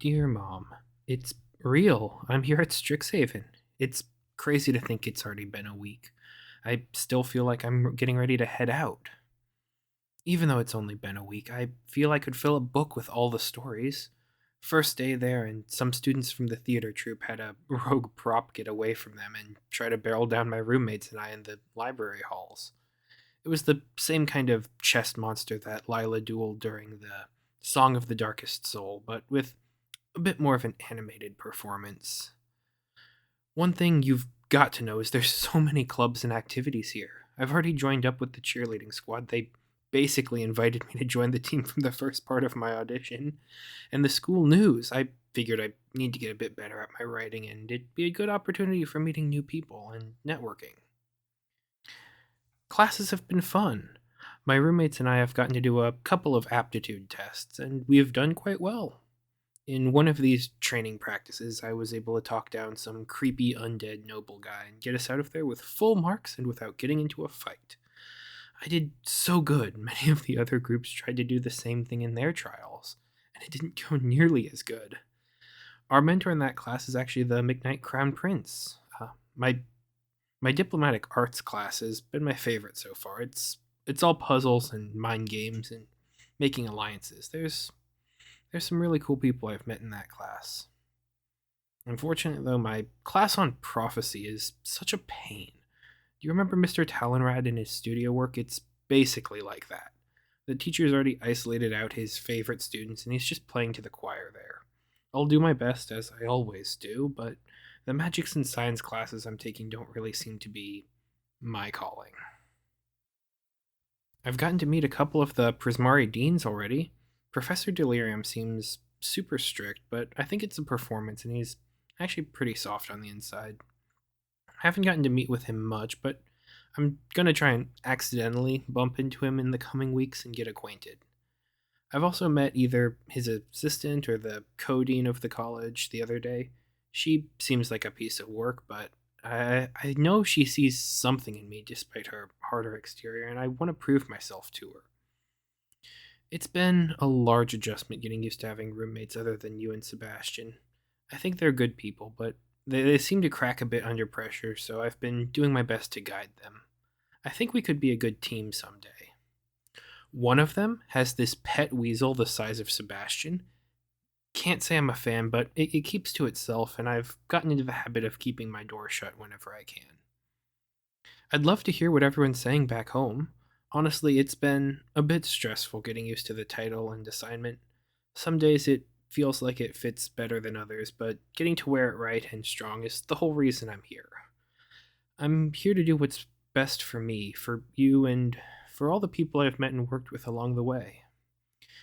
Dear Mom, it's real. I'm here at Strixhaven. It's crazy to think it's already been a week. I still feel like I'm getting ready to head out. Even though it's only been a week, I feel I could fill a book with all the stories. First day there, and some students from the theater troupe had a rogue prop get away from them and try to barrel down my roommates and I in the library halls. It was the same kind of chest monster that Lila dueled during the Song of the Darkest Soul, but with a bit more of an animated performance. One thing you've got to know is there's so many clubs and activities here. I've already joined up with the cheerleading squad. They basically invited me to join the team from the first part of my audition. And the school news, I figured I need to get a bit better at my writing, and it'd be a good opportunity for meeting new people and networking. Classes have been fun. My roommates and I have gotten to do a couple of aptitude tests, and we have done quite well. In one of these training practices, I was able to talk down some creepy undead noble guy and get us out of there with full marks and without getting into a fight. I did so good. Many of the other groups tried to do the same thing in their trials, and it didn't go nearly as good. Our mentor in that class is actually the McKnight Crown Prince. My diplomatic arts class has been my favorite so far. It's all puzzles and mind games and making alliances. There's some really cool people I've met in that class. Unfortunately, though, my class on prophecy is such a pain. Do you remember Mr. Talonrad in his studio work? It's basically like that. The teacher's already isolated out his favorite students, and he's just playing to the choir there. I'll do my best, as I always do, but the magics and science classes I'm taking don't really seem to be my calling. I've gotten to meet a couple of the Prismari deans already. Professor Delirium seems super strict, but I think it's a performance, and he's actually pretty soft on the inside. I haven't gotten to meet with him much, but I'm gonna try and accidentally bump into him in the coming weeks and get acquainted. I've also met either his assistant or the co-dean of the college the other day. She seems like a piece of work, but I know she sees something in me despite her harder exterior, and I want to prove myself to her. It's been a large adjustment getting used to having roommates other than you and Sebastian. I think they're good people, but they seem to crack a bit under pressure, so I've been doing my best to guide them. I think we could be a good team someday. One of them has this pet weasel the size of Sebastian. Can't say I'm a fan, but it keeps to itself, and I've gotten into the habit of keeping my door shut whenever I can. I'd love to hear what everyone's saying back home. Honestly, it's been a bit stressful getting used to the title and assignment. Some days it feels like it fits better than others, but getting to wear it right and strong is the whole reason I'm here. I'm here to do what's best for me, for you, and for all the people I've met and worked with along the way.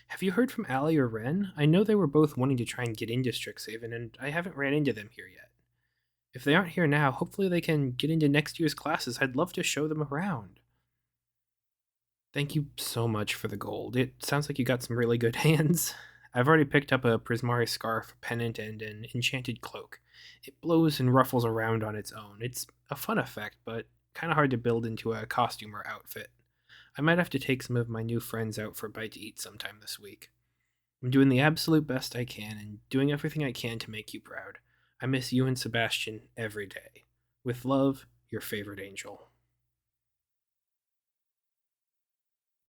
Have you heard from Allie or Ren? I know they were both wanting to try and get into Strixhaven, and I haven't ran into them here yet. If they aren't here now, hopefully they can get into next year's classes. I'd love to show them around. Thank you so much for the gold. It sounds like you got some really good hands. I've already picked up a Prismari scarf, pennant, and an enchanted cloak. It blows and ruffles around on its own. It's a fun effect, but kind of hard to build into a costume or outfit. I might have to take some of my new friends out for a bite to eat sometime this week. I'm doing the absolute best I can and doing everything I can to make you proud. I miss you and Sebastian every day. With love, your favorite angel.